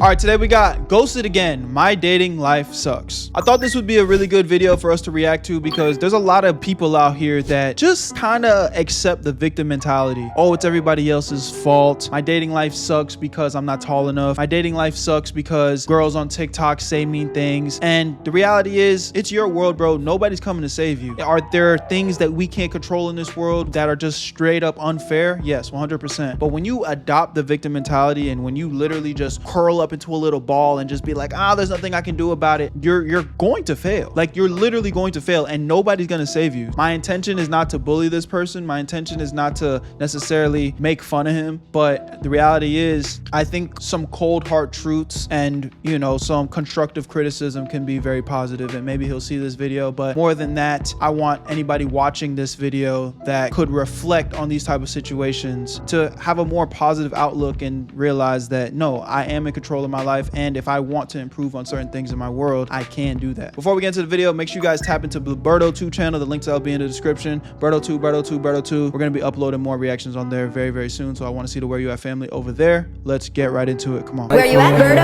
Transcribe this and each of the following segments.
All right, today we got Ghosted Again. My dating life sucks. I thought this would be a really good video for us to react to because there's a lot of people out here that just kind of accept the victim mentality. Oh, it's everybody else's fault. My dating life sucks because I'm not tall enough. My dating life sucks because girls on TikTok say mean things. And the reality is, it's your world, bro. Nobody's coming to save you. Are there things that we can't control in this world that are just straight up unfair? Yes, 100%. But when you adopt the victim mentality and when you literally just curl up into a little ball and just be like, there's nothing I can do about it, you're going to fail. Like, you're literally going to fail and nobody's gonna save you. My intention is not to bully this person. My intention is not to necessarily make fun of him, but the reality is, I think some cold hard truths and, you know, some constructive criticism can be very positive, and maybe he'll see this video. But more than that, I want anybody watching this video that could reflect on these type of situations to have a more positive outlook and realize that, no, I am in control of my life, and if I want to improve on certain things in my world, I can do that. Before we get into the video, make sure you guys tap into the Berto 2 channel. The links will be in the description. Berto 2, Berto 2, Berto 2. We're going to be uploading more reactions on there very, very soon, so I want to see the Where You At family over there. Let's get right into it. Come on. Where you at, Berto?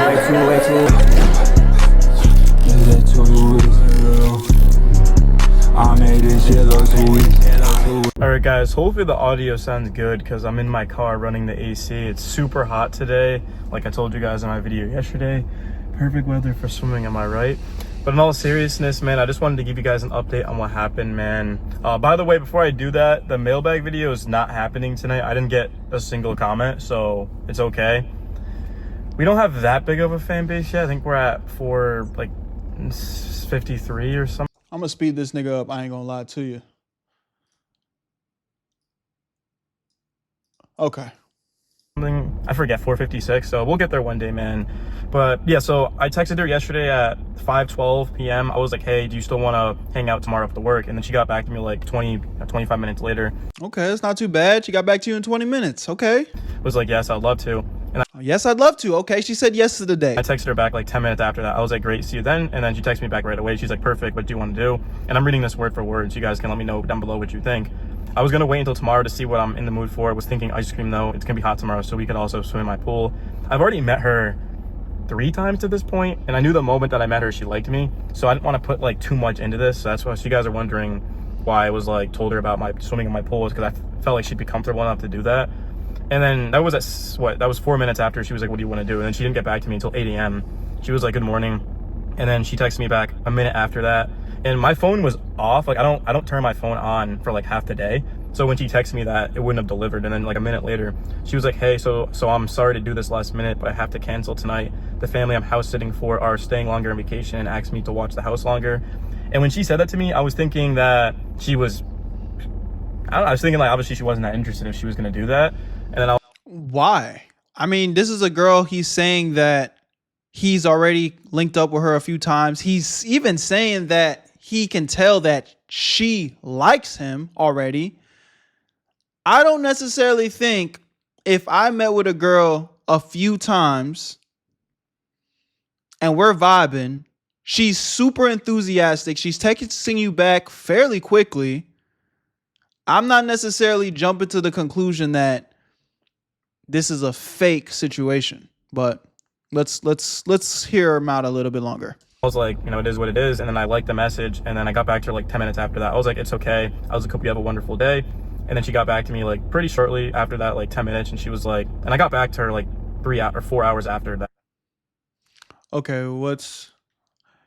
I made this shit look sweet. Alright guys, hopefully the audio sounds good because I'm in my car running the AC. It's super hot today, like I told you guys in my video yesterday. Perfect weather for swimming, am I right? But in all seriousness, man, I just wanted to give you guys an update on what happened, man. By the way, before I do that, the mailbag video is not happening tonight. I didn't get a single comment, so it's okay. We don't have that big of a fan base yet. I think we're at 453 or something. I'm gonna speed this nigga up. I ain't gonna lie to you. Okay. I forget, 456, so we'll get there one day, man. But yeah, so I texted her yesterday at 5:12 p.m. I was like, hey, do you still want to hang out tomorrow after work? And then she got back to me like 25 minutes later. Okay, that's not too bad. She got back to you in 20 minutes. Okay. Was like, yes, I'd love to. And yes, I'd love to. Okay, she said yes to the day. I texted her back like 10 minutes after that. I was like, great, see you then. And then she texted me back right away. She's like, perfect, what do you want to do? And I'm reading this word for word, so you guys can let me know down below what you think. I was gonna wait until tomorrow to see what I'm in the mood for. I was thinking ice cream though. It's gonna be hot tomorrow, so we could also swim in my pool. I've already met her 3 times to this point, and I knew the moment that I met her, she liked me. So I didn't want to put like too much into this. So that's why, if you guys are wondering why I was like told her about my swimming in my pool, is because I felt like she'd be comfortable enough to do that. And then that was that was 4 minutes after she was like, what do you want to do? And then she didn't get back to me until 8 a.m. She was like, good morning. And then she texted me back a minute after that. And my phone was off. Like I don't turn my phone on for like half the day. So when she texted me that, it wouldn't have delivered. And then like a minute later, she was like, hey, so I'm sorry to do this last minute, but I have to cancel tonight. The family I'm house sitting for are staying longer on vacation and asked me to watch the house longer. And when she said that to me, I was thinking that she was, I was thinking like, obviously she wasn't that interested if she was going to do that. And then why? I mean, this is a girl, he's saying that he's already linked up with her a few times. He's even saying that he can tell that she likes him already. I don't necessarily think if I met with a girl a few times and we're vibing, she's super enthusiastic, she's texting you back fairly quickly, I'm not necessarily jumping to the conclusion that this is a fake situation. But let's hear him out a little bit longer. I was like, you know, it is what it is. And then I liked the message. And then I got back to her like 10 minutes after that. I was like, it's okay. I was like, hope you have a wonderful day. And then she got back to me like pretty shortly after that, like 10 minutes. And she was like, and I got back to her like 4 hours after that. Okay,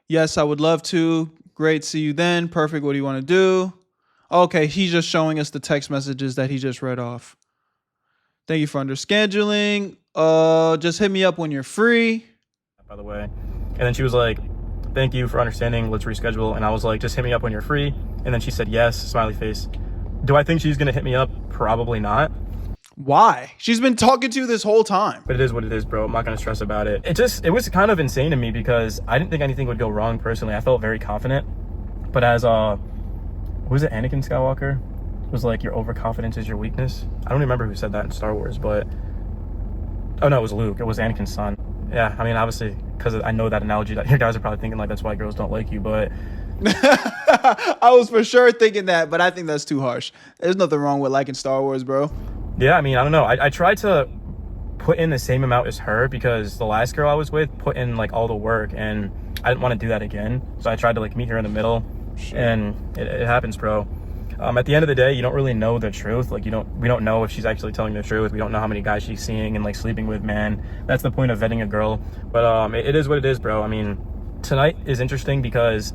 yes, I would love to. Great, see you then. Perfect, what do you want to do? Okay, he's just showing us the text messages that he just read off. Thank you for underscheduling. Just hit me up when you're free. By the way. And then she was like, thank you for understanding. Let's reschedule. And I was like, just hit me up when you're free. And then she said, yes, smiley face. Do I think she's going to hit me up? Probably not. Why? She's been talking to you this whole time. But it is what it is, bro. I'm not going to stress about it. It was kind of insane to me because I didn't think anything would go wrong personally. I felt very confident. But as, was it Anakin Skywalker? It was like, your overconfidence is your weakness. I don't remember who said that in Star Wars, but... Oh, no, it was Luke. It was Anakin's son. Yeah, I mean, obviously, because I know that analogy that you guys are probably thinking like that's why girls don't like you, but I was for sure thinking that, but I think that's too harsh. There's nothing wrong with liking Star Wars, bro. Yeah, I mean, I don't know. I tried to put in the same amount as her, because the last girl I was with put in like all the work, and I didn't want to do that again. So I tried to like meet her in the middle. Sure. And it happens, bro. At the end of the day, you don't really know the truth. Like we don't know if she's actually telling the truth. We don't know how many guys she's seeing and like sleeping with, man. That's the point of vetting a girl. But it is what it is, bro. I mean, tonight is interesting because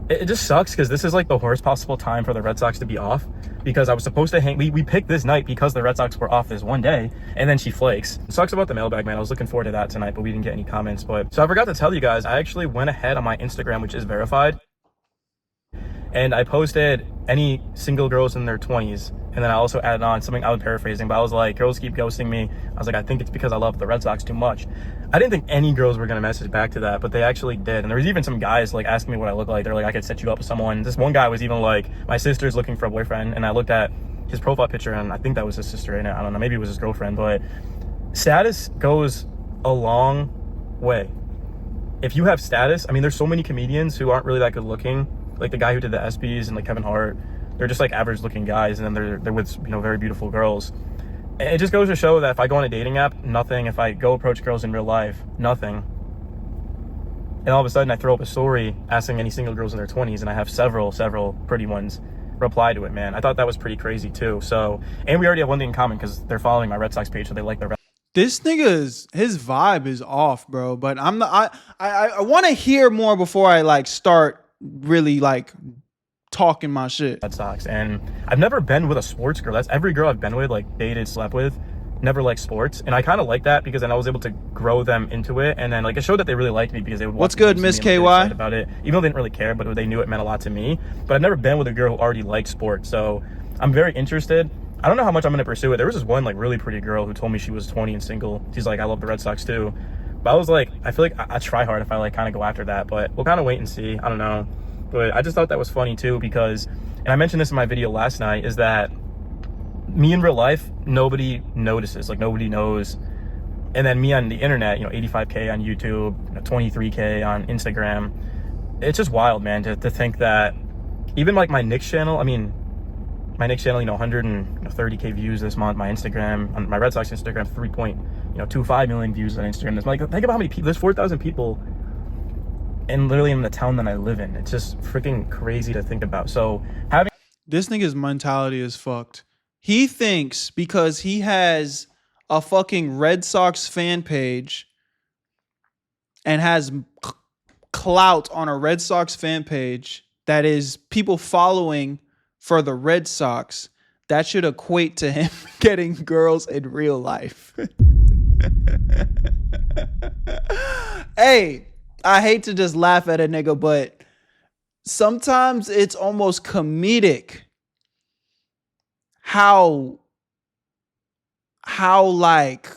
it just sucks, because this is like the worst possible time for the Red Sox to be off, because I was supposed to hang. We picked this night because the Red Sox were off this one day, and then she flakes. It sucks about the mailbag, man. I was looking forward to that tonight, but we didn't get any comments. But so I forgot to tell you guys, I actually went ahead on my Instagram, which is verified, and I posted any single girls in their 20s, and then I also added on something I was paraphrasing, but I was like, girls keep ghosting me. I was like, I think it's because I love the Red Sox too much. I didn't think any girls were gonna message back to that, but they actually did. And there was even some guys like asking me what I look like. They're like, I could set you up with someone. This one guy was even like, my sister's looking for a boyfriend, and I looked at his profile picture, and I think that was his sister in it. I don't know, maybe it was his girlfriend, but status goes a long way. If you have status, I mean, there's so many comedians who aren't really that good looking, like the guy who did the ESPYs and like Kevin Hart. They're just like average looking guys, and then they're with, you know, very beautiful girls. And it just goes to show that if I go on a dating app, nothing. If I go approach girls in real life, nothing. And all of a sudden I throw up a story asking any single girls in their 20s, and I have several pretty ones reply to it, man. I thought that was pretty crazy too. So, and we already have one thing in common, because they're following my Red Sox page, so they like the Red. This nigga's, his vibe is off, bro. But I want to hear more before I like start really like talking my shit. Red Sox. And I've never been with a sports girl. That's every girl I've been with, like dated, slept with, never liked sports. And I kind of like that, because then I was able to grow them into it. And then like it showed that they really liked me, because they would watch. What's good, Miss KY? About it, even though they didn't really care, but they knew it meant a lot to me. But I've never been with a girl who already liked sports, so I'm very interested. I don't know how much I'm going to pursue it. There was this one like really pretty girl who told me she was 20 and single. She's like, I love the Red Sox too. But I was like, I feel like I try hard if I like kind of go after that, but we'll kind of wait and see. I don't know. But I just thought that was funny too, because, and I mentioned this in my video last night, is that me in real life, nobody notices, like nobody knows. And then me on the internet, you know, 85K on YouTube, you know, 23K on Instagram. It's just wild, man, to think that even like my Knicks channel, I mean, my Knicks channel, you know, 130K views this month. My Instagram, on my Red Sox Instagram, 3.25 million views on Instagram. It's like, think about how many people, there's 4,000 people and literally in the town that I live in. It's just freaking crazy to think about. So having this nigga's mentality is fucked. He thinks because he has a fucking Red Sox fan page and has clout on a Red Sox fan page, that is people following for the Red Sox, that should equate to him getting girls in real life. Hey, I hate to just laugh at a nigga, but sometimes it's almost comedic how like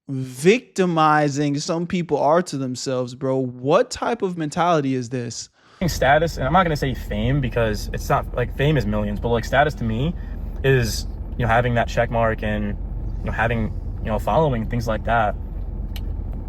victimizing some people are to themselves, bro. What type of mentality is this? Status, and I'm not going to say fame, because it's not like fame is millions, but like status to me is, you know, having that check mark and, you know, having, you know, following, things like that.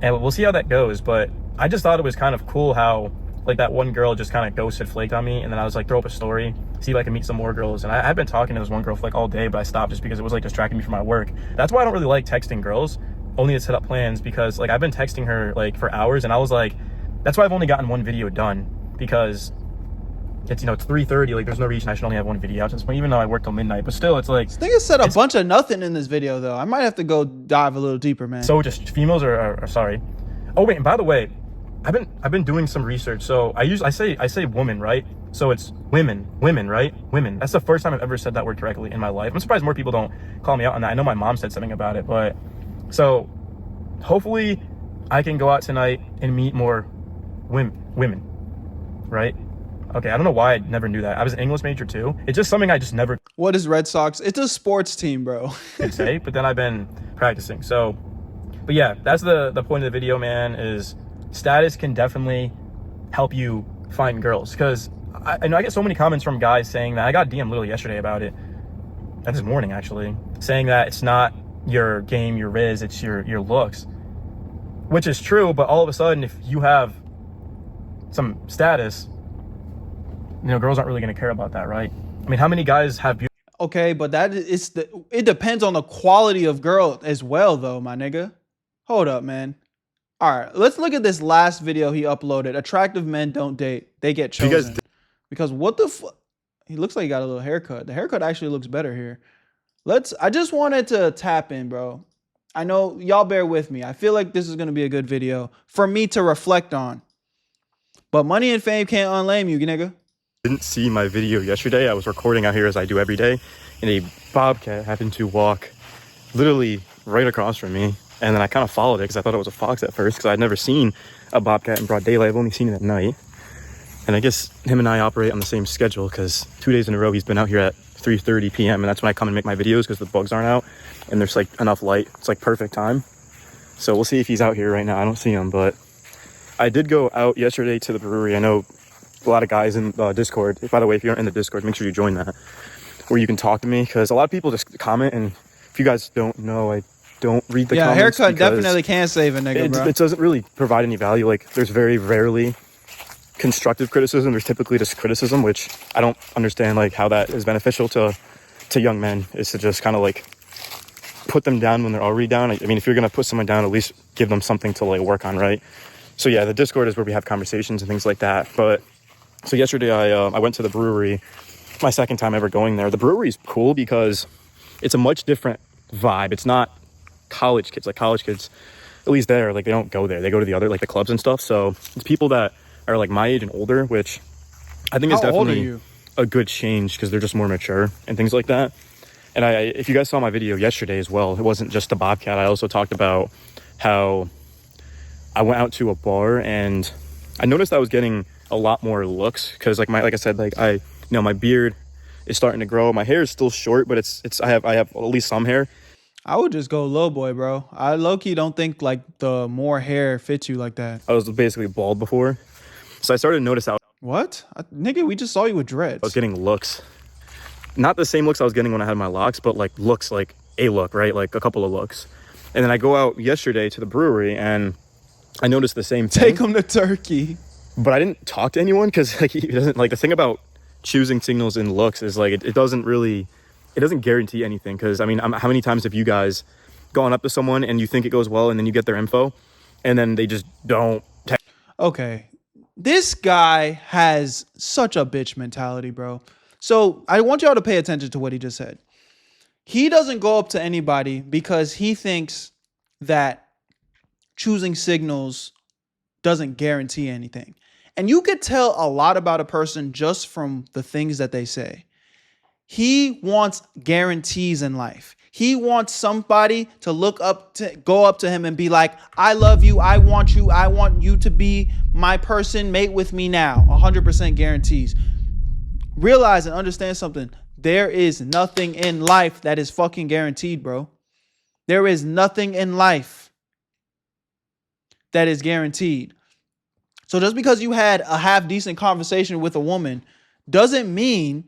And we'll see how that goes. But I just thought it was kind of cool how like that one girl just kind of ghosted, flaked on me, and then I was like, throw up a story, see if I can meet some more girls. And I've been talking to this one girl for like all day, but I stopped just because it was like distracting me from my work. That's why I don't really like texting girls, only to set up plans, because like I've been texting her like for hours, and I was like, that's why I've only gotten one video done, because it's, you know, it's 3:30, like there's no reason I should only have one video out to this point, even though I work till midnight. But still, it's like, this nigga said a bunch of nothing in this video though. I might have to go dive a little deeper, man. So just females are sorry. Oh wait, and by the way, I've been doing some research. So I say woman, right? So it's women, right? Women. That's the first time I've ever said that word correctly in my life. I'm surprised more people don't call me out on that. I know my mom said something about it, but so hopefully I can go out tonight and meet more women, right? Okay, I don't know why I never knew that. I was an English major too. It's just something I just never. What is Red Sox? It's a sports team, bro. Could say, but then I've been practicing. So, but yeah, that's the point of the video, man, is status can definitely help you find girls. Because I know I get so many comments from guys saying that. I got a DM literally yesterday about it. This morning, actually. Saying that it's not your game, your riz, it's your looks. Which is true, but all of a sudden, if you have some status, you know, girls aren't really going to care about that, right? I mean, how many guys have beautiful... Okay, but it depends on the quality of girl as well, though, my nigga. Hold up, man. All right, let's look at this last video he uploaded. Attractive men don't date. They get You guys chosen. Because what the fuck? He looks like he got a little haircut. The haircut actually looks better here. I just wanted to tap in, bro. I know y'all bear with me. I feel like this is going to be a good video for me to reflect on. But money and fame can't unlame you, nigga. didn't see my video yesterday. I was recording out here as I do every day, and a bobcat happened to walk literally right across from me. And then I kind of followed it because I thought it was a fox at first, because I'd never seen a bobcat in broad daylight. I've only seen it at night. And I guess him and I operate on the same schedule, because 2 days in a row he's been out here at 3:30 p.m. and that's when I come and make my videos, because the bugs aren't out and there's like enough light. It's like perfect time. So we'll see if he's out here right now. I don't see him, but I did go out yesterday to the brewery. I know a lot of guys in Discord. By the way, if you're in the Discord, make sure you join that, where you can talk to me, because a lot of people just comment, and if you guys don't know, I don't read the comments. Yeah, haircut definitely can save a nigga, bro. It doesn't really provide any value. Like, there's very rarely constructive criticism. There's typically just criticism, which I don't understand, like, how that is beneficial to young men, is to just kind of like put them down when they're already down. I mean, if you're gonna put someone down, at least give them something to like work on, right? So yeah, the Discord is where we have conversations and things like that. But so yesterday I went to the brewery, my second time ever going there. The brewery is cool because it's a much different vibe. It's not college kids. Like, college kids, at least there, like, they don't go there. They go to the other, like, the clubs and stuff. So it's people that are like my age and older, which I think is definitely a good change, because they're just more mature and things like that. And if you guys saw my video yesterday as well, it wasn't just the bobcat. I also talked about how I went out to a bar and I noticed I was getting a lot more looks, because like I said, like, my beard is starting to grow. My hair is still short, but I have at least some hair. I would just go low boy, bro. I low-key don't think like the more hair fits you like that. I was basically bald before, so I started to notice What? Nigga, we just saw you with dreads. I was getting looks. Not the same looks I was getting when I had my locks, but like looks, like a look, right? Like a couple of looks. And then I go out yesterday to the brewery and I noticed the same thing. Take him to Turkey. But I didn't talk to anyone, because like, it doesn't, like, the thing about choosing signals in looks is like it doesn't guarantee anything. Because I mean, how many times have you guys gone up to someone and you think it goes well, and then you get their info and then they just don't Okay. This guy has such a bitch mentality, bro. So I want y'all to pay attention to what he just said. He doesn't go up to anybody because he thinks that choosing signals doesn't guarantee anything. And you could tell a lot about a person just from the things that they say. He wants guarantees in life. He wants somebody to go up to him and be like, I love you. I want you to be my person. Mate with me now. 100% guarantees. Realize and understand something. There is nothing in life that is fucking guaranteed, bro. There is nothing in life that is guaranteed. So just because you had a half decent conversation with a woman doesn't mean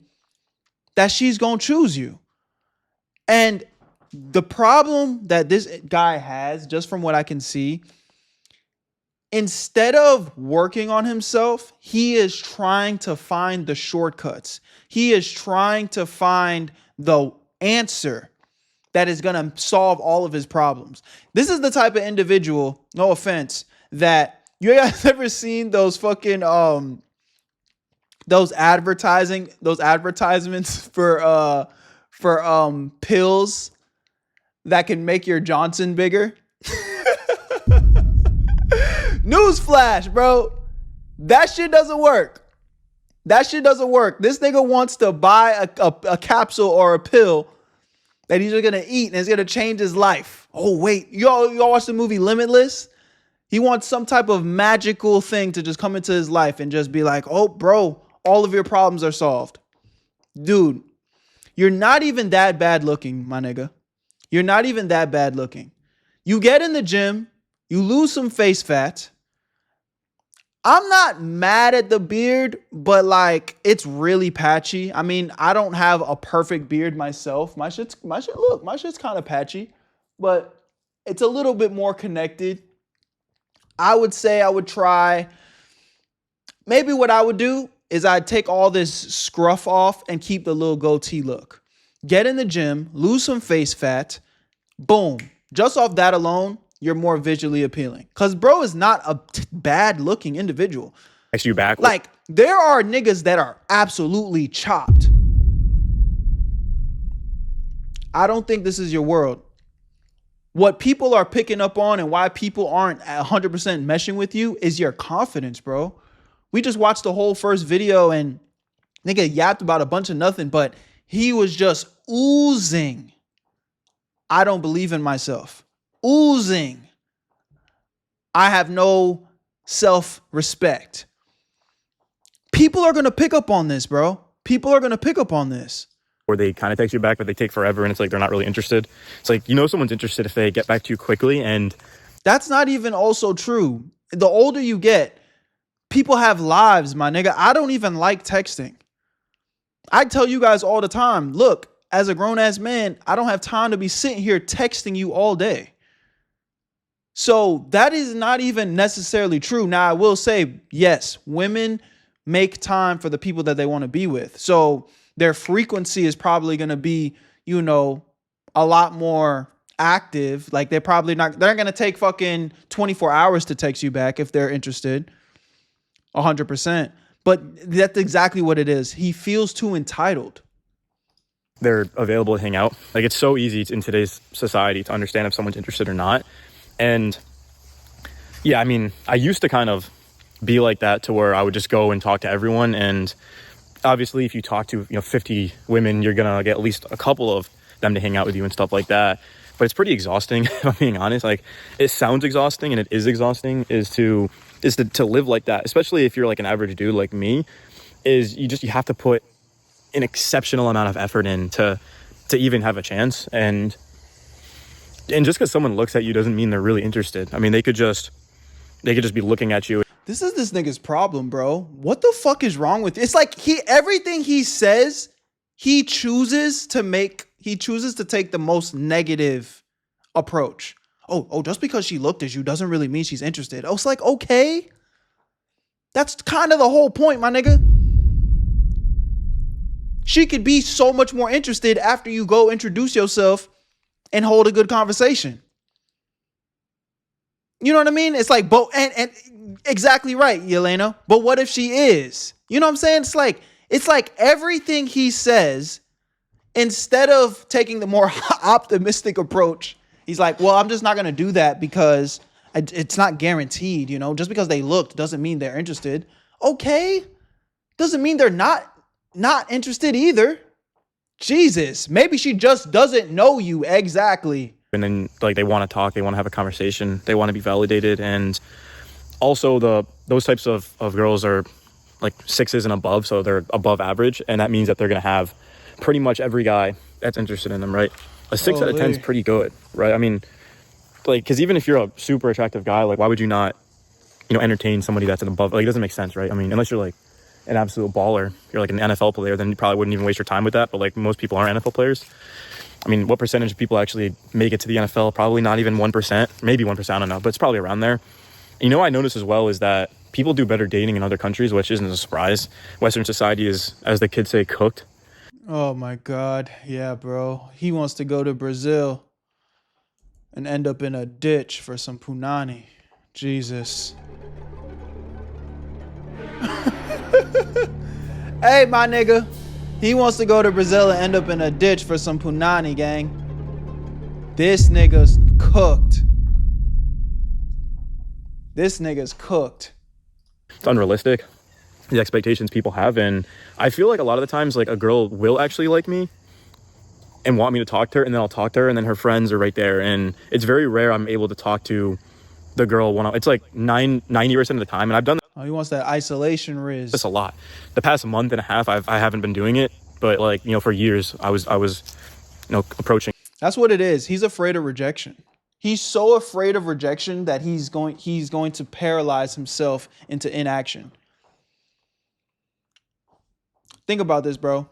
that she's going to choose you. And the problem that this guy has, just from what I can see, instead of working on himself, he is trying to find the shortcuts. He is trying to find the answer that is going to solve all of his problems. This is the type of individual, no offense, that you guys ever seen those fucking those advertisements for pills that can make your Johnson bigger? Newsflash, bro. That shit doesn't work. That shit doesn't work. This nigga wants to buy a capsule or a pill that he's just gonna eat and it's gonna change his life. Oh wait, y'all watch the movie Limitless? He wants some type of magical thing to just come into his life and just be like, oh bro, all of your problems are solved. Dude, you're not even that bad looking, my nigga. You're not even that bad looking. You get in the gym, you lose some face fat. I'm not mad at the beard, but like, it's really patchy. I mean, I don't have a perfect beard myself. My shit's kind of patchy, but it's a little bit more connected. I would say I would try, maybe what I would do is I'd take all this scruff off and keep the little goatee look. Get in the gym, lose some face fat, boom. Just off that alone, you're more visually appealing. Because bro is not a bad looking individual. Text you back. Like, there are niggas that are absolutely chopped. I don't think this is your world. What people are picking up on and why people aren't 100% meshing with you is your confidence, bro. We just watched the whole first video and nigga yapped about a bunch of nothing, but he was just oozing. I don't believe in myself. Oozing. I have no self-respect. People are going to pick up on this, bro. People are going to pick up on this. Or they kind of text you back, but they take forever and it's like they're not really interested. It's like, you know, someone's interested if they get back to you quickly. And that's not even also true. The older you get, people have lives, my nigga. I don't even like texting. I tell you guys all the time, look, as a grown-ass man, I don't have time to be sitting here texting you all day. So that is not even necessarily true. Now, I will say, yes, women make time for the people that they want to be with. So their frequency is probably going to be, you know, a lot more active. Like they're not going to take fucking 24 hours to text you back if they're interested. 100%. But that's exactly what it is. He feels too entitled. They're available to hang out. Like, it's so easy in today's society to understand if someone's interested or not. And yeah, I mean, I used to kind of be like that to where I would just go and talk to everyone. And obviously, if you talk to, 50 women, you're going to get at least a couple of them to hang out with you and stuff like that. But it's pretty exhausting, if I'm being honest. Like, it sounds exhausting and it is exhausting is to live like that, especially if you're like an average dude like me, is you have to put an exceptional amount of effort in to even have a chance. And just because someone looks at you doesn't mean they're really interested. I mean, they could just be looking at you. This is this nigga's problem, bro. What the fuck is wrong with it? It's like everything he says, he chooses to take the most negative approach. Oh, just because she looked at you doesn't really mean she's interested. I was like, okay. That's kind of the whole point, my nigga. She could be so much more interested after you go introduce yourself and hold a good conversation. You know what I mean? It's like, and exactly right, Yelena. But what if she is? You know what I'm saying? It's like everything he says, instead of taking the more optimistic approach, he's like, well, I'm just not going to do that because it's not guaranteed, just because they looked doesn't mean they're interested. Okay. Doesn't mean they're not interested either. Jesus. Maybe she just doesn't know you exactly. And then like they want to talk, they want to have a conversation, they want to be validated. And also those types of girls are like 6s and above. So they're above average. And that means that they're going to have pretty much every guy that's interested in them, right? A 6 out of 10 is pretty good, right? I mean, like, because even if you're a super attractive guy, like, why would you not, entertain somebody that's an above? Like, it doesn't make sense, right? I mean, unless you're like an absolute baller, you're like an NFL player, then you probably wouldn't even waste your time with that. But like most people aren't NFL players. I mean, what percentage of people actually make it to the NFL? Probably not even 1%, maybe 1%, I don't know, but it's probably around there. I noticed as well is that people do better dating in other countries, which isn't a surprise. Western society is, as the kids say, cooked. Oh my God. Yeah, bro. He wants to go to Brazil and end up in a ditch for some punani. Jesus. Hey, my nigga. He wants to go to Brazil and end up in a ditch for some punani, gang. This nigga's cooked. This nigga's cooked. It's unrealistic, the expectations people have. And I feel like a lot of the times, like, a girl will actually like me and want me to talk to her, and then I'll talk to her, and then her friends are right there. And it's very rare I'm able to talk to the girl one-on-one. It's like 90% of the time. And I've done Oh, he wants that isolation riz. this a lot. The past month and a half, I haven't been doing it. But like, for years, I was approaching. That's what it is. He's afraid of rejection. He's so afraid of rejection that he's going to paralyze himself into inaction. Think about this, bro.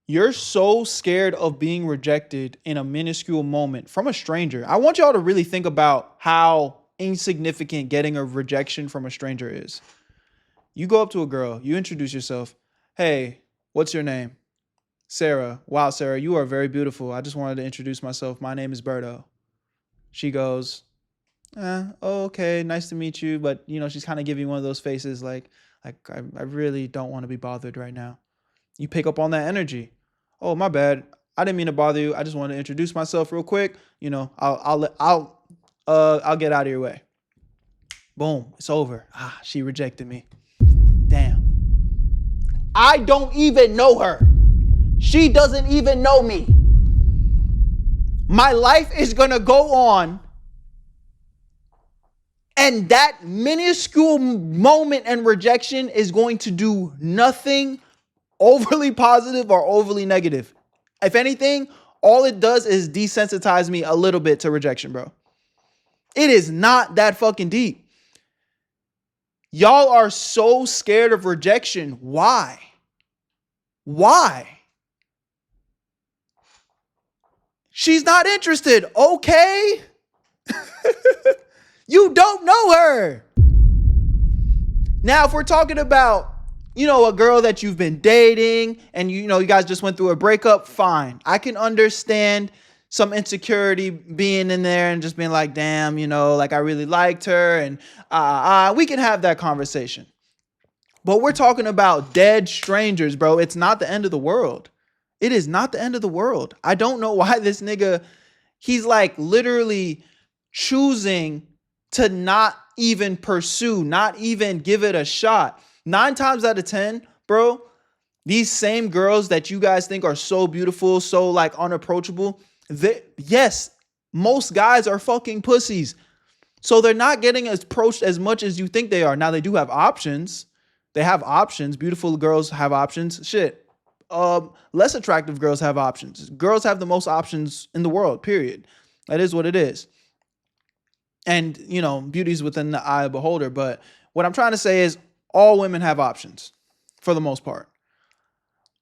You're so scared of being rejected in a minuscule moment from a stranger. I want y'all to really think about how insignificant getting a rejection from a stranger is. You go up to a girl, you introduce yourself. Hey, what's your name? Sarah. Wow, Sarah, you are very beautiful. I just wanted to introduce myself. My name is Berto. She goes, Oh, okay, nice to meet you. But you know, she's kind of giving one of those faces like I really don't want to be bothered right now. You pick up on that energy. Oh, my bad. I didn't mean to bother you. I just want to introduce myself real quick. You know, I'll get out of your way. Boom, it's over. Ah, she rejected me. Damn. I don't even know her. She doesn't even know me. My life is gonna go on, and that minuscule moment and rejection is going to do nothing overly positive or overly negative. If anything, all it does is desensitize me a little bit to rejection, bro. It is not that fucking deep. Y'all are so scared of rejection. Why? Why? She's not interested. Okay. You don't know her. Now, if we're talking about, you know, a girl that you've been dating and you know you guys just went through a breakup, fine. I can understand some insecurity being in there and just being like, damn, you know, like I really liked her, and we can have that conversation. But we're talking about dead strangers, bro. It's not the end of the world. It is not the end of the world. I don't know why this nigga, he's like literally choosing to not even pursue, not even give it a shot. 9 times out of 10, bro, these same girls that you guys think are so beautiful, so like unapproachable, yes, most guys are fucking pussies. So they're not getting approached as much as you think they are. Now they do have options. They have options. Beautiful girls have options. Shit. Less attractive girls have options. Girls have the most options in the world, period. That is what it is. And, you know, beauty's within the eye of the beholder. But what I'm trying to say is all women have options for the most part.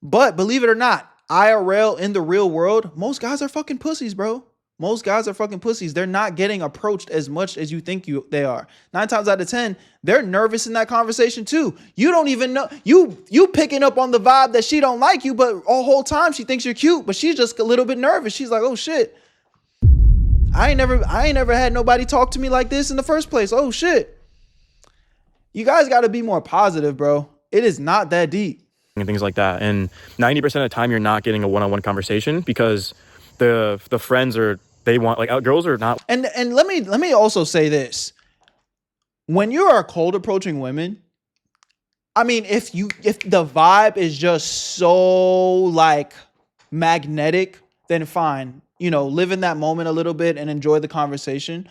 But believe it or not, IRL in the real world, most guys are fucking pussies, bro. Most guys are fucking pussies. They're not getting approached as much as you think they are. 9 times out of 10, they're nervous in that conversation too. You don't even know. You picking up on the vibe that she don't like you, but the whole time she thinks you're cute, but she's just a little bit nervous. She's like, oh shit. I ain't never had nobody talk to me like this in the first place. Oh shit. You guys got to be more positive, bro. It is not that deep. And things like that. And 90% of the time you're not getting a one-on-one conversation because the friends are, they want, like, girls are not. And let me also say this. When you are cold approaching women, I mean, if the vibe is just so like magnetic, then fine. You know, live in that moment a little bit and enjoy the conversation.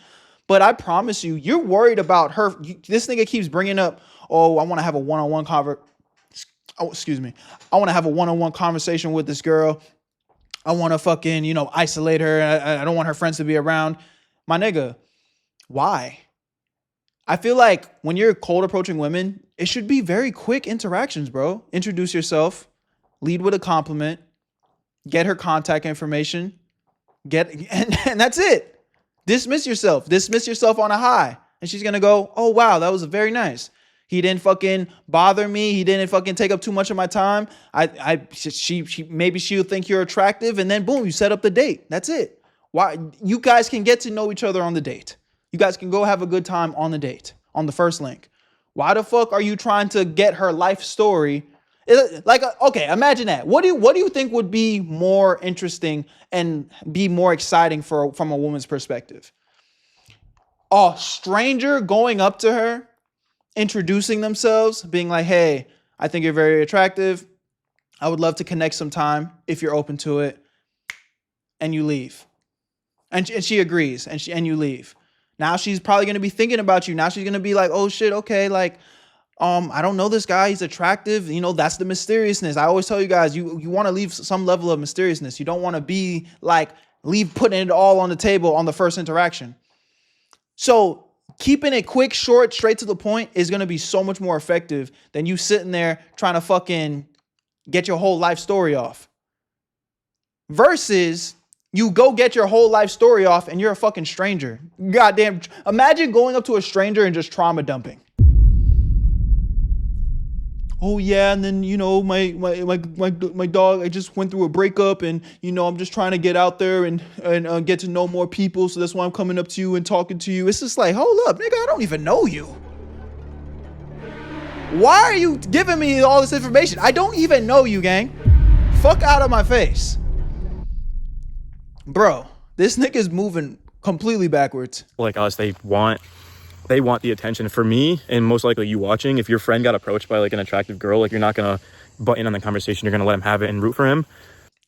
But I promise you, you're worried about her. This nigga keeps bringing up, oh, I want to have a one-on-one I want to have a one-on-one conversation with this girl. I want to fucking, you know, isolate her. I don't want her friends to be around. My nigga, why? I feel like when you're cold approaching women, it should be very quick interactions, bro. Introduce yourself, lead with a compliment, get her contact information, and that's it. Dismiss yourself on a high. And she's going to go, oh, wow, that was very nice. He didn't fucking bother me. He didn't fucking take up too much of my time. Maybe she'll think you're attractive, and then boom, you set up the date. That's it. Why? You guys can get to know each other on the date. You guys can go have a good time on the date, on the first link. Why the fuck are you trying to get her life story? Like, okay, imagine that. What do you think would be more interesting and be more exciting from a woman's perspective? A stranger going up to her, introducing themselves, being like, hey, I think you're very attractive. I would love to connect sometime if you're open to it. And you leave. And she agrees, and you leave. Now she's probably going to be thinking about you. Now she's going to be like, oh shit, okay, like, I don't know this guy. He's attractive. You know, that's the mysteriousness. I always tell you guys, you want to leave some level of mysteriousness. You don't want to be like, putting it all on the table on the first interaction. So keeping it quick, short, straight to the point is going to be so much more effective than you sitting there trying to fucking get your whole life story off. Versus you go get your whole life story off and you're a fucking stranger. Goddamn. Imagine going up to a stranger and just trauma dumping. oh yeah, and then, you know, my dog, I just went through a breakup, and, you know, I'm just trying to get out there and get to know more people, so that's why I'm coming up to you and talking to you. It's just like, hold up, nigga, I don't even know you. Why are you giving me all this information? I don't even know you, gang. Fuck out of my face. Bro, this nigga's moving completely backwards. Like us, they want the attention. For me, and most likely you watching, if your friend got approached by like an attractive girl, like you're not gonna butt in on the conversation. You're gonna let him have it and root for him.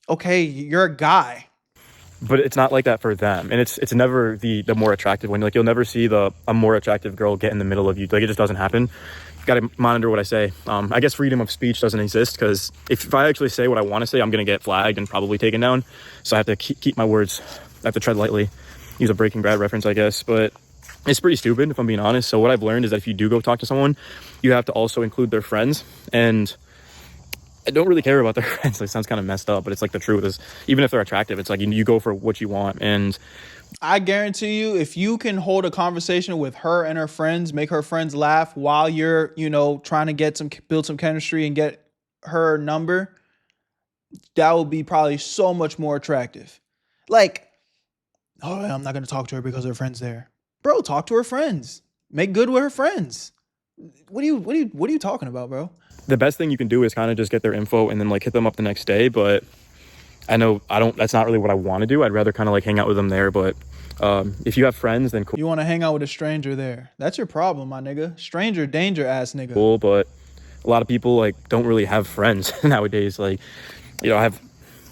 Okay, you're a guy. But it's not like that for them, and it's never the more attractive one. Like, you'll never see a more attractive girl get in the middle of you. Like, it just doesn't happen. Got to monitor what I say. I guess freedom of speech doesn't exist, because if I actually say what I want to say, I'm gonna get flagged and probably taken down. So I have to keep my words. I have to tread lightly. Use a Breaking Bad reference, I guess, but it's pretty stupid, if I'm being honest. So what I've learned is that if you do go talk to someone, you have to also include their friends. And I don't really care about their friends. It sounds kind of messed up, but it's like the truth is, even if they're attractive, it's like you go for what you want. And I guarantee you, if you can hold a conversation with her and her friends, make her friends laugh while you're, you know, trying to build some chemistry and get her number, that would be probably so much more attractive. Like, oh, I'm not going to talk to her because her friend's there. Bro, talk to her friends. Make good with her friends. What are you talking about, bro? the best thing you can do is kind of just get their info and then like hit them up the next day. But I know that's not really what I want to do. I'd rather kind of like hang out with them there. But if you have friends, then cool. You want to hang out with a stranger there. That's your problem, my nigga. Stranger danger ass nigga. Cool, but a lot of people like don't really have friends nowadays. Like, you know, I have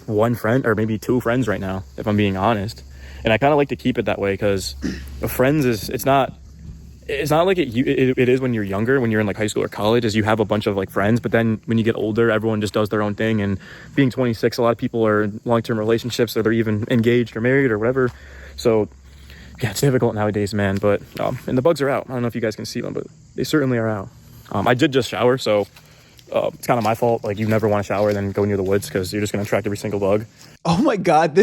one friend or maybe two friends right now, if I'm being honest. And I kind of like to keep it that way because friends it's not like it is when you're younger, when you're in like high school or college, is you have a bunch of like friends. But then when you get older, everyone just does their own thing. And being 26, a lot of people are in long-term relationships, or they're even engaged or married or whatever. So yeah, it's difficult nowadays, man. But and the bugs are out. I don't know if you guys can see them, but they certainly are out. I did just shower, so it's kind of my fault. Like, you never want to shower and then go near the woods because you're just going to attract every single bug. Oh my God.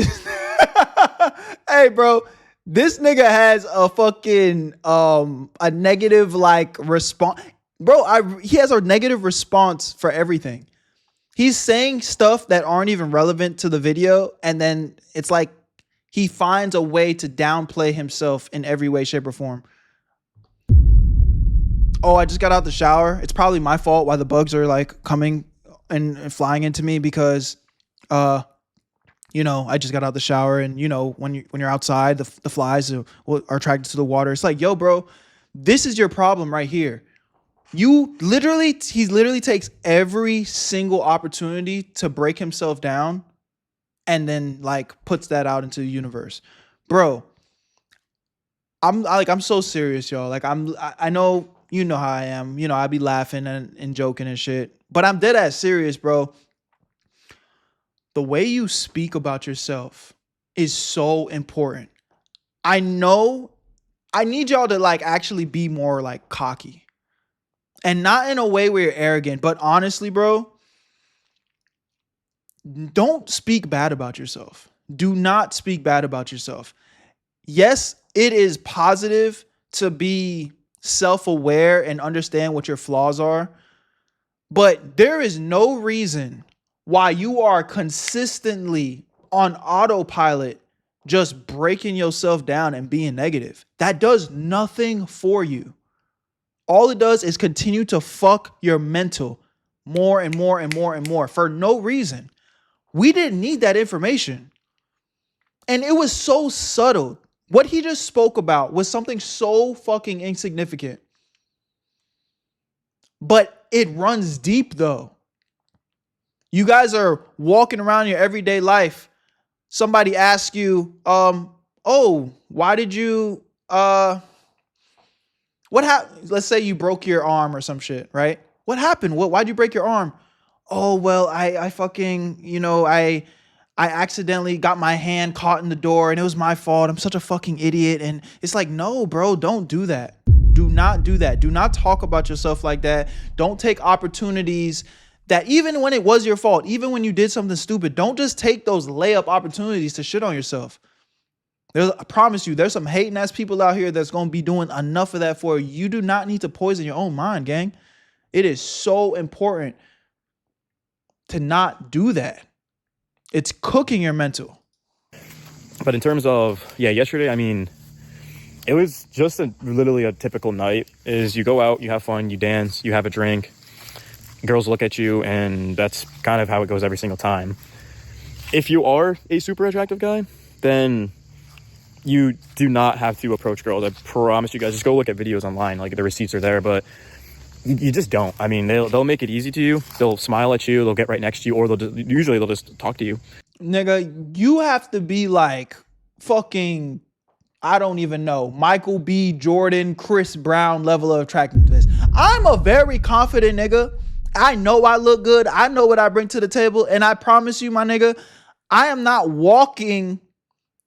Hey, bro, this nigga has a fucking, a negative like response. Bro, he has a negative response for everything. He's saying stuff that aren't even relevant to the video. And then it's like he finds a way to downplay himself in every way, shape, or form. Oh, I just got out the shower. It's probably my fault why the bugs are like coming and flying into me because, you know, I just got out the shower, and you know, when you're outside, the flies are attracted to the water. It's like, yo, bro, this is your problem right here. He literally takes every single opportunity to break himself down, and then like puts that out into the universe, bro. I'm so serious, y'all. Like I know. You know how I am. You know, I be laughing and joking and shit. But I'm dead ass serious, bro. The way you speak about yourself is so important. I know I need y'all to like actually be more like cocky. And not in a way where you're arrogant, but honestly, bro, don't speak bad about yourself. Do not speak bad about yourself. Yes, it is positive to be self-aware and understand what your flaws are, but there is no reason why you are consistently on autopilot just breaking yourself down and being negative. That does nothing for you. All it does is continue to fuck your mental more and more and more and more for no reason. We didn't need that information, and it was so subtle. What he just spoke about was something so fucking insignificant. But it runs deep though. You guys are walking around your everyday life. Somebody asks you, oh, why did you, what happened? Let's say you broke your arm or some shit, right? What happened? Why'd you break your arm? Oh, well, I fucking, you know, I accidentally got my hand caught in the door and it was my fault. I'm such a fucking idiot. And it's like, no, bro, don't do that. Do not do that. Do not talk about yourself like that. Don't take opportunities that even when it was your fault, even when you did something stupid, don't just take those layup opportunities to shit on yourself. I promise you, there's some hating ass people out here that's going to be doing enough of that for you. You do not need to poison your own mind, gang. It is so important to not do that. It's cooking your mental. But in terms of, yeah, yesterday, I mean, it was just literally a typical night. Is you go out, you have fun, you dance, you have a drink, girls look at you, and that's kind of how it goes every single time. If you are a super attractive guy, then you do not have to approach girls. I promise you guys, just go look at videos online, like the receipts are there, but you just don't. I mean, they'll make it easy to you. They'll smile at you, they'll get right next to you, or usually they'll just talk to you. Nigga, you have to be like fucking, I don't even know, Michael B. Jordan, Chris Brown level of attractiveness. I'm a very confident nigga. I know I look good. I know what I bring to the table. And I promise you, my nigga, I am not walking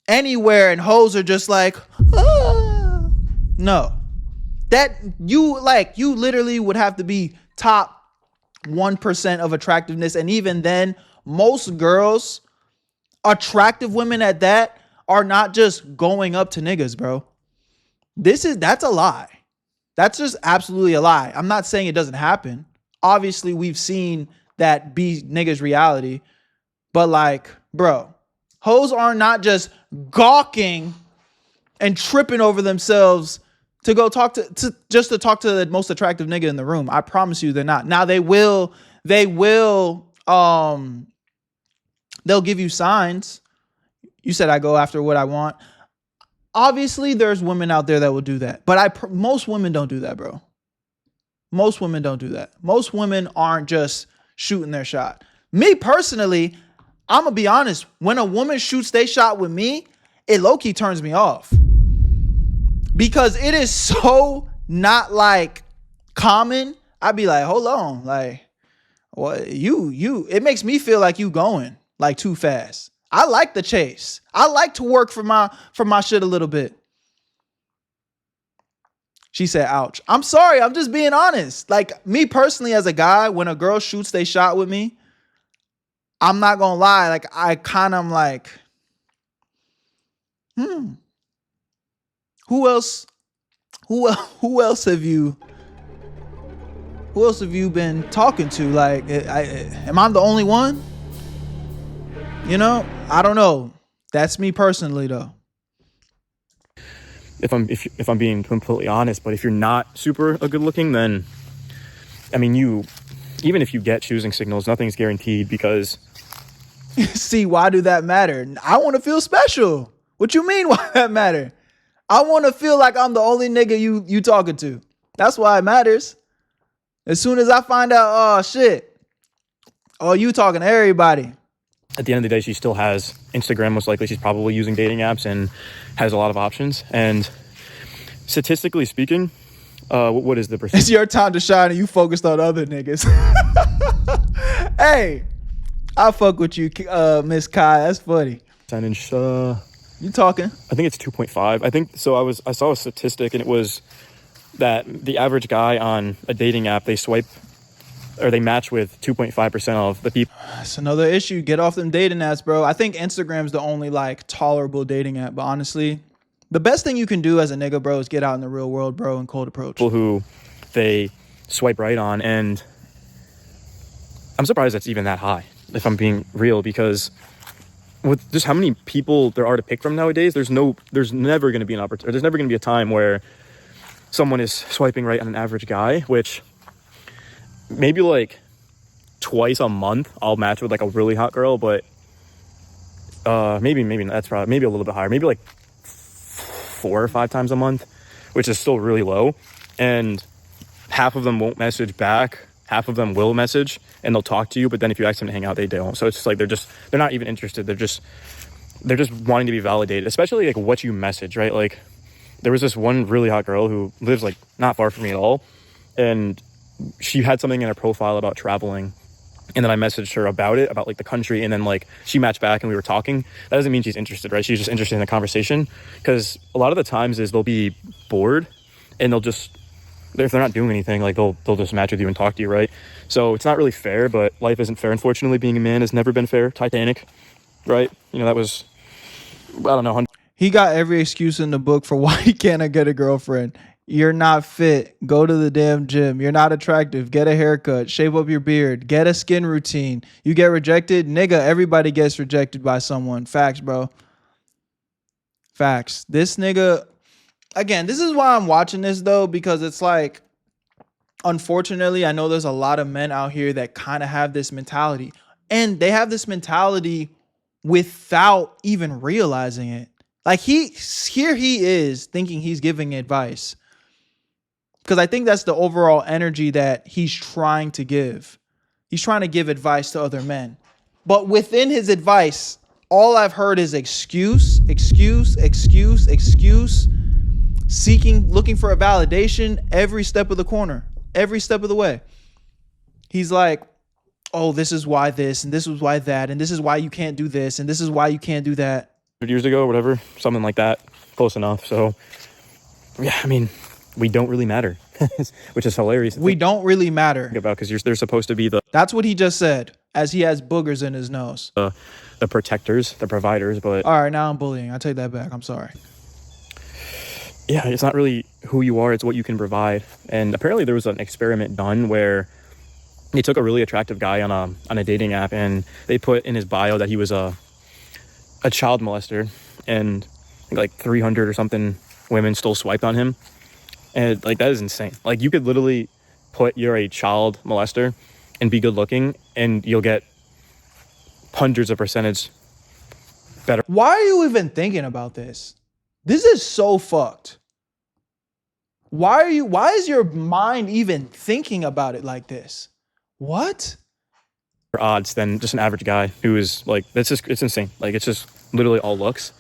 anywhere and hoes are just like, ah. No. That you literally would have to be top 1% of attractiveness. And even then, most girls, attractive women at that, are not just going up to niggas, bro. That's a lie. That's just absolutely a lie. I'm not saying it doesn't happen. Obviously, we've seen that be niggas' reality. But like, bro, hoes are not just gawking and tripping over themselves to go talk to talk to the most attractive nigga in the room. I promise you they're not. Now they'll give you signs. You said I go after what I want. Obviously, there's women out there that will do that. But most women don't do that, bro. Most women don't do that. Most women aren't just shooting their shot. Me personally, I'm going to be honest. When a woman shoots their shot with me, it low-key turns me off. Because it is so not like common. I'd be like, hold on. Like, what it makes me feel like you going like too fast. I like the chase. I like to work for my shit a little bit. She said, ouch. I'm sorry. I'm just being honest. Like, me personally as a guy, when a girl shoots they shot with me, I'm not going to lie. Like, I kind of am like, Who else have you been talking to? Like, am I the only one? You know, I don't know. That's me personally, though. If I'm being completely honest, but if you're not super good looking, then I mean, even if you get choosing signals, nothing's guaranteed because. See, why do that matter? I want to feel special. What you mean? Why that matter? I want to feel like I'm the only nigga you talking to. That's why it matters. As soon as I find out, oh shit, oh you talking to everybody. At the end of the day, she still has Instagram. Most likely, she's probably using dating apps and has a lot of options. And statistically speaking, what is the percentage? It's your time to shine, and you focused on other niggas. Hey, I fuck with you, Miss Kai. That's funny. Percentage. You talking? I think it's 2.5. I think so. I saw a statistic, and it was that the average guy on a dating app, they match with 2.5% of the people. That's another issue. Get off them dating apps, bro. I think Instagram's the only like tolerable dating app. But honestly, the best thing you can do as a nigga, bro, is get out in the real world, bro, and cold approach. People who they swipe right on, and I'm surprised that's even that high, if I'm being real, because with just how many people there are to pick from nowadays, there's never going to be an opportunity. There's never going to be a time where someone is swiping right on an average guy, which maybe like twice a month I'll match with like a really hot girl, but maybe that's probably maybe a little bit higher, maybe like 4 or 5 times a month, which is still really low. And half of them won't message back, half of them will message and they'll talk to you, but then if you ask them to hang out, they don't. So it's just like they're not even interested. They're just wanting to be validated, especially like what you message, right? Like there was this one really hot girl who lives like not far from me at all, and she had something in her profile about traveling, and then I messaged her about like the country, and then like she matched back and we were talking. That doesn't mean she's interested, right? She's just interested in the conversation, because a lot of the times is they'll be bored and if they're not doing anything, like they'll just match with you and talk to you, right? So it's not really fair, but life isn't fair. Unfortunately, being a man has never been fair. Titanic, right? You know, that was, I don't know. He got every excuse in the book for why he can't get a girlfriend. You're not fit. Go to the damn gym. You're not attractive. Get a haircut. Shave up your beard. Get a skin routine. You get rejected? Nigga, everybody gets rejected by someone. Facts, bro. Facts. This nigga, again, this is why I'm watching this, though, because it's like, unfortunately, I know there's a lot of men out here that kind of have this mentality. And they have this mentality without even realizing it. Like, here he is thinking he's giving advice. Because I think that's the overall energy that he's trying to give. He's trying to give advice to other men. But within his advice, all I've heard is excuse, looking for a validation every step of the corner, every step of the way. He's like, oh, this is why this, and this is why that, and this is why you can't do this, and this is why you can't do that. 100 years ago, whatever, something like that, close enough. So, yeah, I mean, we don't really matter, which is hilarious. We don't really matter. About because they're supposed to be the. That's what he just said, as he has boogers in his nose. The protectors, the providers, but. All right, now I'm bullying. I take that back. I'm sorry. Yeah, it's not really who you are; it's what you can provide. And apparently, there was an experiment done where they took a really attractive guy on a dating app, and they put in his bio that he was a child molester, and I think like 300 or something women still swiped on him. And like, that is insane. Like, you could literally put you're a child molester and be good looking, and you'll get hundreds of percentage better. Why are you even thinking about this? This is so fucked. Why is your mind even thinking about it like this? What? Odds than just an average guy who is like, it's insane. Like, it's just literally all looks.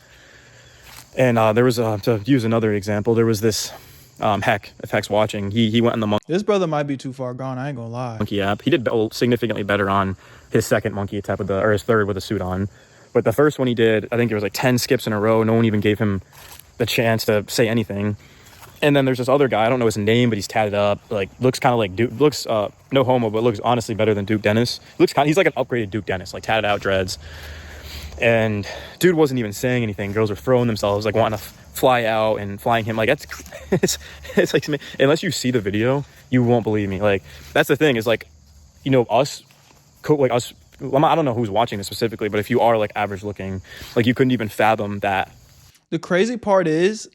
And there was to use another example, there was this Heck, if Heck's watching, he went on the monkey. This brother might be too far gone. I ain't gonna lie. Monkey app. He did significantly better on his second monkey attack or his third with a suit on. But the first one he did, I think it was like 10 skips in a row. No one even gave him the chance to say anything. And then there's this other guy, I don't know his name, but he's tatted up, like looks kind of like Duke, looks no homo, but looks honestly better than Duke Dennis. He's like an upgraded Duke Dennis, like tatted out dreads. And dude wasn't even saying anything. Girls were throwing themselves, like wanting to fly out and flying him. Like, it's like, unless you see the video, you won't believe me. Like, that's the thing is, like, you know, us, I don't know who's watching this specifically, but if you are like average looking, like, you couldn't even fathom that. The crazy part is,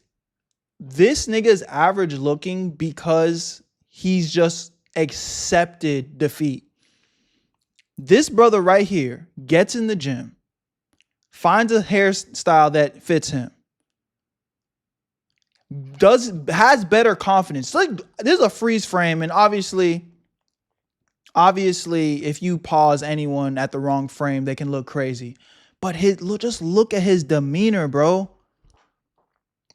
this nigga's average looking because he's just accepted defeat. This brother right here gets in the gym, finds a hairstyle that fits him, has better confidence. Like, there's a freeze frame, and obviously, if you pause anyone at the wrong frame, they can look crazy. But just look at his demeanor, bro.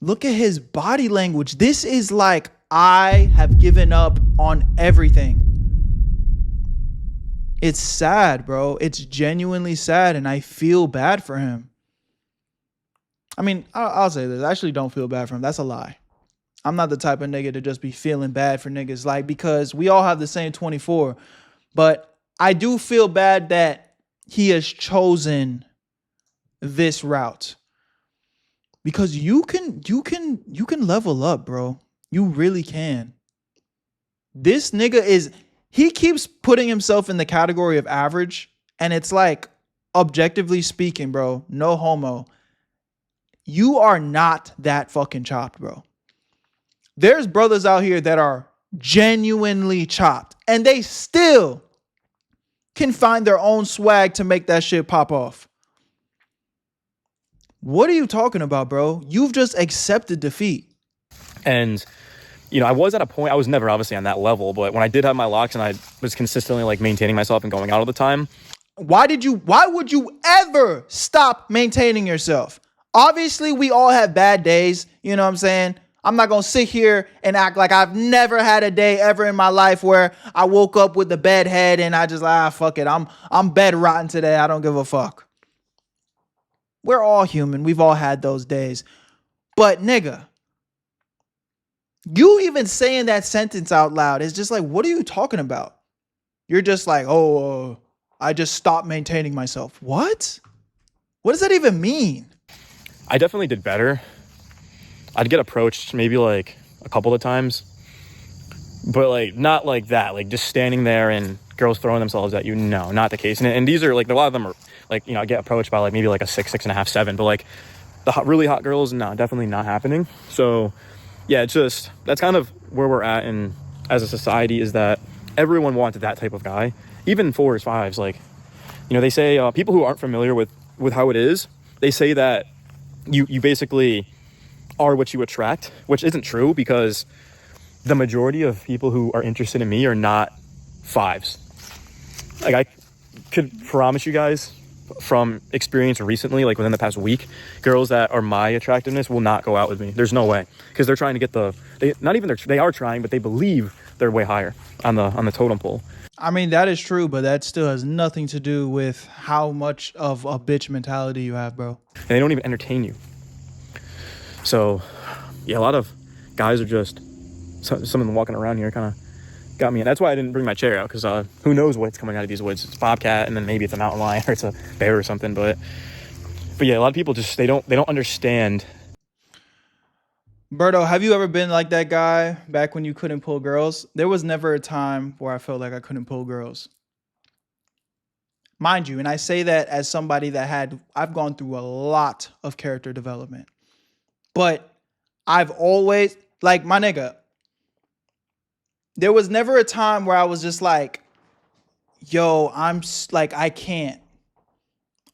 Look at his body language. This is like, I have given up on everything. It's sad, bro. It's genuinely sad, and I feel bad for him. I mean, I'll say this. I actually don't feel bad for him. That's a lie. I'm not the type of nigga to just be feeling bad for niggas, like, because we all have the same 24. But I do feel bad that he has chosen this route. Because you can level up, bro. You really can. This nigga he keeps putting himself in the category of average, and it's like, objectively speaking, bro, no homo, you are not that fucking chopped, bro. There's brothers out here that are genuinely chopped, and they still can find their own swag to make that shit pop off. What are you talking about, bro? You've just accepted defeat. And, you know, I was at a point, I was never obviously on that level, but when I did have my locks and I was consistently like maintaining myself and going out all the time. Why would you ever stop maintaining yourself? Obviously, we all have bad days. You know what I'm saying? I'm not going to sit here and act like I've never had a day ever in my life where I woke up with the bed head and I just, fuck it. I'm bed rotten today. I don't give a fuck. We're all human. We've all had those days. But nigga, you even saying that sentence out loud is just like, what are you talking about? You're just like, I just stopped maintaining myself. What? What does that even mean? I definitely did better. I'd get approached maybe like a couple of times, but like not like that, like just standing there and girls throwing themselves at you. No, not the case. And these are like, a lot of them are like, you know, I get approached by like maybe like a 6.5, 7, but like the really hot girls, no, definitely not happening. So yeah, it's just, that's kind of where we're at. And as a society, is that everyone wants that type of guy, even 4s, 5s. Like, you know, they say people who aren't familiar with how it is, they say that you basically are what you attract, which isn't true, because the majority of people who are interested in me are not 5s. Like, I could promise you guys from experience recently, like within the past week, girls that are my attractiveness will not go out with me. There's no way, because they're trying to get they are trying, but they believe they're way higher on the totem pole. I mean, that is true, but that still has nothing to do with how much of a bitch mentality you have, bro. And they don't even entertain you. So yeah, a lot of guys are just, some of them walking around here kind of got me. And that's why I didn't bring my chair out, because who knows what's coming out of these woods. It's a bobcat, and then maybe it's a mountain lion, or it's a bear or something. But yeah, a lot of people just, they don't understand. Berto, have you ever been like that guy back when you couldn't pull girls? There was never a time where I felt like I couldn't pull girls. Mind you, and I say that as somebody that I've gone through a lot of character development. But I've always, like, my nigga, there was never a time where I was just like, yo, I can't.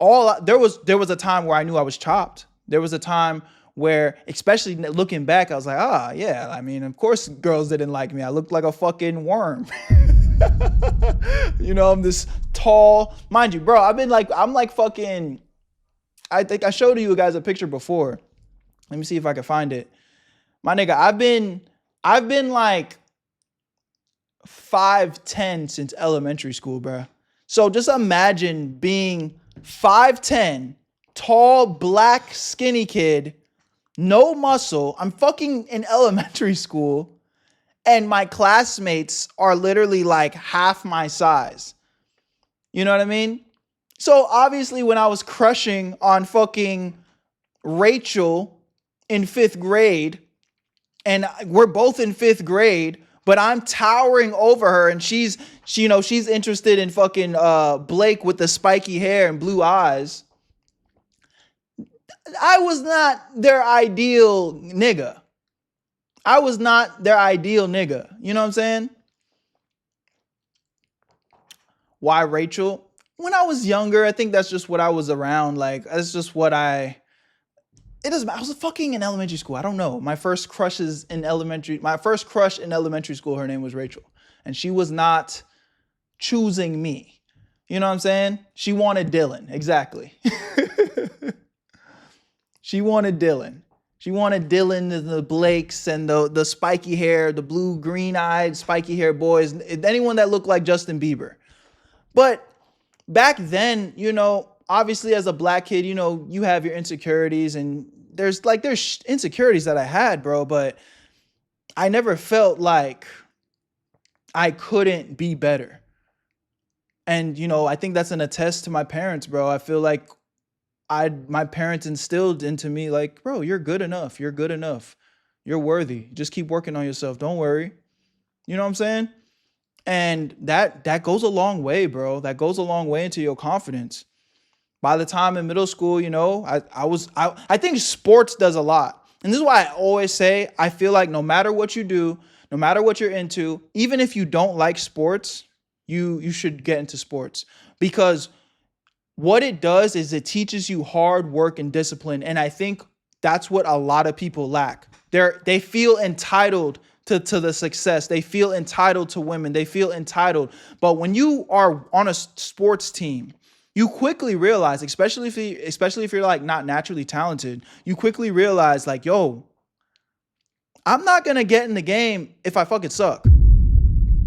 There was a time where I knew I was chopped. There was a time where, especially looking back, I was like, yeah, I mean, of course girls didn't like me. I looked like a fucking worm. You know, I'm this tall, mind you, bro, I'm like fucking, I think I showed you guys a picture before. Let me see if I can find it. My nigga, I've been like 5'10" since elementary school, bro. So just imagine being 5'10", tall, black, skinny kid, no muscle. I'm fucking in elementary school, and my classmates are literally like half my size. You know what I mean? So obviously when I was crushing on fucking Rachel in 5th grade, and we're both in 5th grade, but I'm towering over her, and she's interested in fucking Blake with the spiky hair and blue eyes. I was not their ideal nigga. I was not their ideal nigga. You know what I'm saying? Why Rachel? When I was younger, I think that's just what I was around. Like, that's just what it doesn't matter. I was fucking in elementary school. I don't know. My first crush in elementary school, her name was Rachel. And she was not choosing me. You know what I'm saying? She wanted Dylan. Exactly. She wanted Dylan. She wanted Dylan and the Blakes and the spiky hair, the blue, green-eyed, spiky hair boys. Anyone that looked like Justin Bieber. But back then, you know, obviously as a black kid, you know, you have your insecurities, and there's insecurities that I had, bro, but I never felt like I couldn't be better. And, you know, I think that's an attest to my parents, bro. I feel like my parents instilled into me, like, bro, you're good enough. You're good enough. You're worthy. Just keep working on yourself. Don't worry. You know what I'm saying? And that goes a long way, bro. That goes a long way into your confidence. By the time in middle school, you know, I think sports does a lot. And this is why I always say, I feel like no matter what you do, no matter what you're into, even if you don't like sports, you should get into sports. Because what it does is it teaches you hard work and discipline. And I think that's what a lot of people lack. They feel entitled to the success. They feel entitled to women. They feel entitled. But when you are on a sports team, you quickly realize, especially if you're like not naturally talented, you quickly realize like, yo, I'm not going to get in the game if I fucking suck.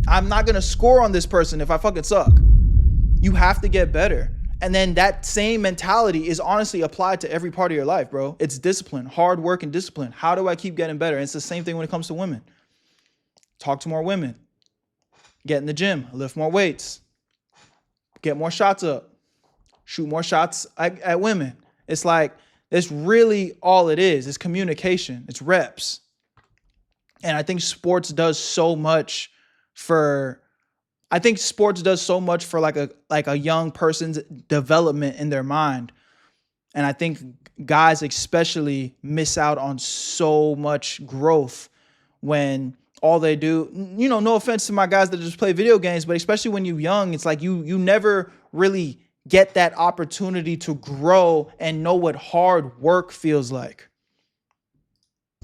I'm not going to score on this person if I fucking suck. You have to get better. And then that same mentality is honestly applied to every part of your life, bro. It's discipline, hard work and discipline. How do I keep getting better? And it's the same thing when it comes to women. Talk to more women. Get in the gym. Lift more weights. Get more shots up. Shoot more shots at women. It's like, it's really all it is. It's communication. It's reps. And I think sports does so much for like a young person's development in their mind. And I think guys especially miss out on so much growth when all they do, you know, no offense to my guys that just play video games, but especially when you're young, it's like you never really get that opportunity to grow and know what hard work feels like.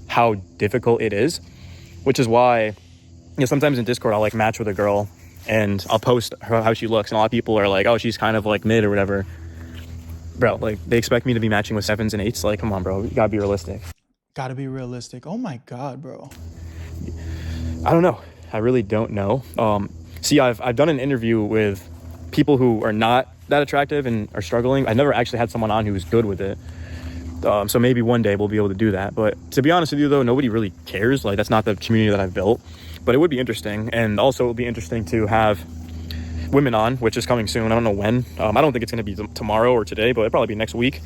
How difficult it is, which is why, you know, sometimes in Discord I'll like match with a girl and I'll post how she looks, and a lot of people are like, oh, she's kind of like mid or whatever. Bro, like they expect me to be matching with 7s and 8s. Like, come on, bro, you gotta be realistic. Gotta be realistic. Oh my God, bro. I don't know. I really don't know. See, I've done an interview with people who are not that attractive and are struggling. I never actually had someone on who was good with it. So maybe one day we'll be able to do that. But to be honest with you, though, nobody really cares. Like, that's not the community that I've built. But it would be interesting. And also it would be interesting to have women on, which is coming soon. I don't know when. I don't think it's going to be tomorrow or today, but it'll probably be next week.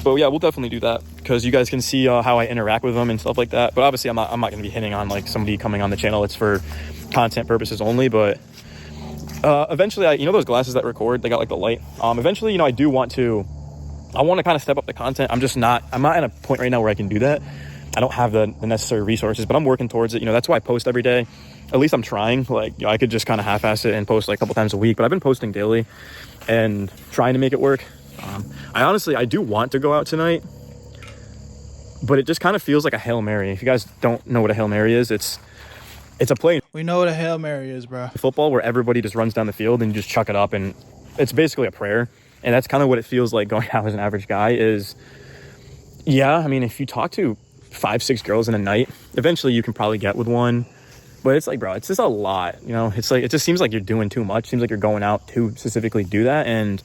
But yeah, we'll definitely do that because you guys can see how I interact with them and stuff like that. But obviously I'm not going to be hitting on like somebody coming on the channel. It's for content purposes only. But eventually, you know those glasses that record, they got like the light. Eventually, you know, I want to kind of step up the content. I'm not at a point right now where I can do that. I don't have the necessary resources, but I'm working towards it. You know, that's why I post every day. At least I'm trying. Like, you know, I could just kind of half-ass it and post like a couple times a week, but I've been posting daily and trying to make it work. I do want to go out tonight, but it just kind of feels like a Hail Mary. If you guys don't know what a Hail Mary is, it's a play. We know what a Hail Mary is, bro. Football where everybody just runs down the field and you just chuck it up, and it's basically a prayer. And that's kind of what it feels like going out as an average guy is, yeah, I mean, if you talk to 5-6 girls in a night, eventually you can probably get with one. But it's like, bro, it's just a lot, you know? It's like, it just seems like you're doing too much. Seems like you're going out to specifically do that. And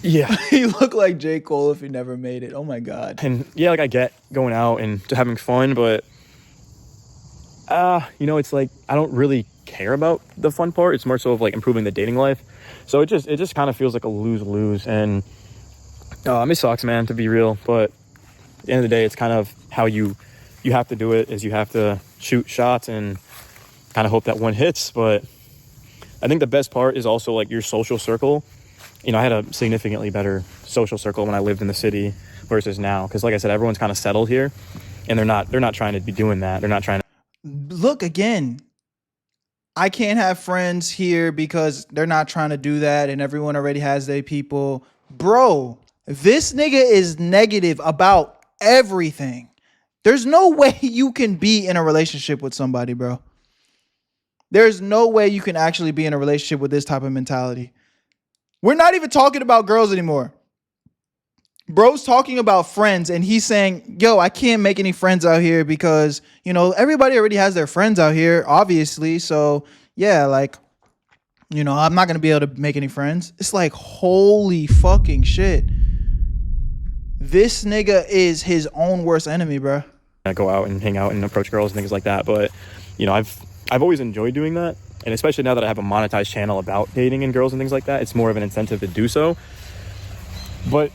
yeah. You look like J. Cole if he never made it. Oh my God. And yeah, like I get going out and to having fun, but you know, it's like I don't really care about the fun part. It's more so of like improving the dating life. So it just kind of feels like a lose-lose. And it sucks, man, to be real. But at the end of the day, it's kind of how you have to do it, is you have to shoot shots and kind of hope that one hits. But I think the best part is also like your social circle. You know, I had a significantly better social circle when I lived in the city versus now. Because like I said, everyone's kind of settled here and they're not trying to be doing that. They're not trying to. Look, again, I can't have friends here because they're not trying to do that and everyone already has their people. Bro, this nigga is negative about everything. There's no way you can be in a relationship with somebody, bro. There's no way you can actually be in a relationship with this type of mentality. We're not even talking about girls anymore. Bro's talking about friends and he's saying, yo, I can't make any friends out here because, you know, everybody already has their friends out here, obviously. So yeah, like, you know, I'm not going to be able to make any friends. It's like, holy fucking shit. This nigga is his own worst enemy, bro. I go out and hang out and approach girls and things like that. But, you know, I've always enjoyed doing that. And especially now that I have a monetized channel about dating and girls and things like that, it's more of an incentive to do so. But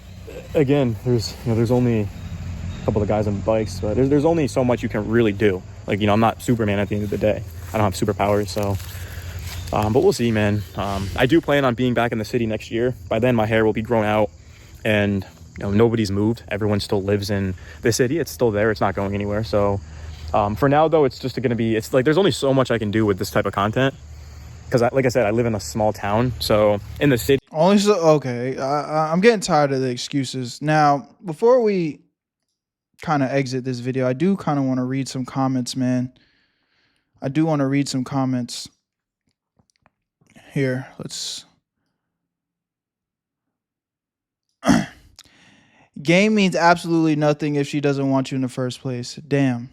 again, there's only a couple of guys on bikes, but there's only so much you can really do. Like, you know, I'm not Superman at the end of the day. I don't have superpowers, so. But we'll see, man. I do plan on being back in the city next year. By then, my hair will be grown out, and you know, nobody's moved. Everyone still lives in the city. It's still there. It's not going anywhere. So for now, though, it's just going to be, it's like there's only so much I can do with this type of content. Because, like I said, I live in a small town. So in the city. Only so, okay. I'm getting tired of the excuses. Now, before we kind of exit this video, I do kind of want to read some comments, man. I do want to read some comments. Here, let's. Game means absolutely nothing if she doesn't want you in the first place. Damn.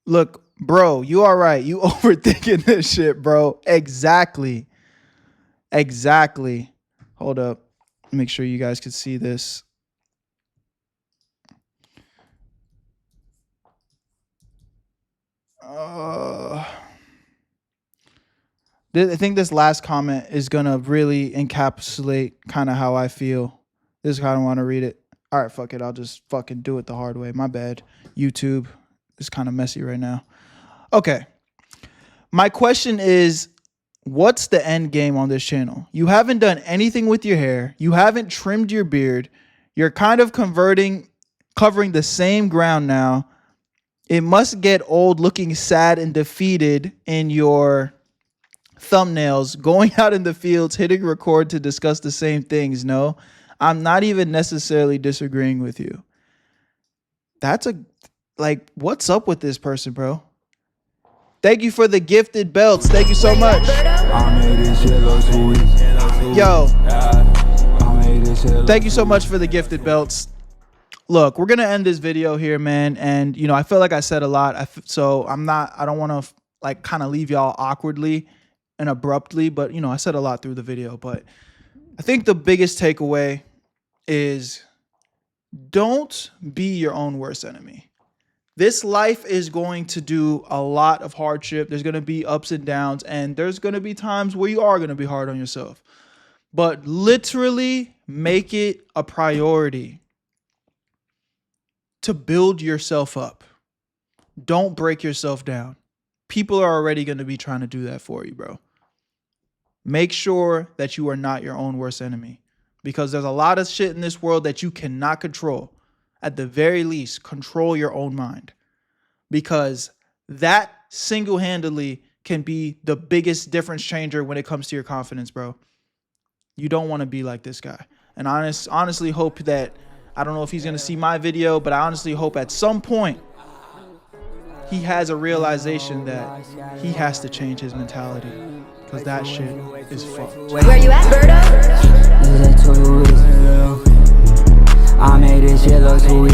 Look, bro, you all right. You overthinking this shit, bro. Exactly. Exactly. Hold up. Make sure you guys can see this. I think this last comment is going to really encapsulate kind of how I feel. This is how I want to read it. All right, fuck it. I'll just fucking do it the hard way. My bad. YouTube. is kind of messy right now. Okay. My question is, what's the end game on this channel? You haven't done anything with your hair. You haven't trimmed your beard. You're kind of covering the same ground now. It must get old looking sad and defeated in your thumbnails, going out in the fields, hitting record to discuss the same things. No, I'm not even necessarily disagreeing with you. That's what's up with this person, bro? Thank you for the gifted belts. Thank you so much. Yo, thank you so much for the gifted belts. Look, we're going to end this video here, man. And, you know, I feel like I said a lot. So I don't want to kind of leave y'all awkwardly and abruptly, but, you know, I said a lot through the video. But I think the biggest takeaway is don't be your own worst enemy. This life is going to do a lot of hardship. There's going to be ups and downs, and there's going to be times where you are going to be hard on yourself. But literally make it a priority to build yourself up. Don't break yourself down. People are already going to be trying to do that for you, bro. Make sure that you are not your own worst enemy, because there's a lot of shit in this world that you cannot control. At the very least, control your own mind, because that single-handedly can be the biggest difference changer when it comes to your confidence, bro. You don't want to be like this guy. And honestly hope that, I don't know if he's going to see my video, but I honestly hope at some point he has a realization that he has to change his mentality, because that shit is fucked. Where you at, Berto? I made this shit look sweet.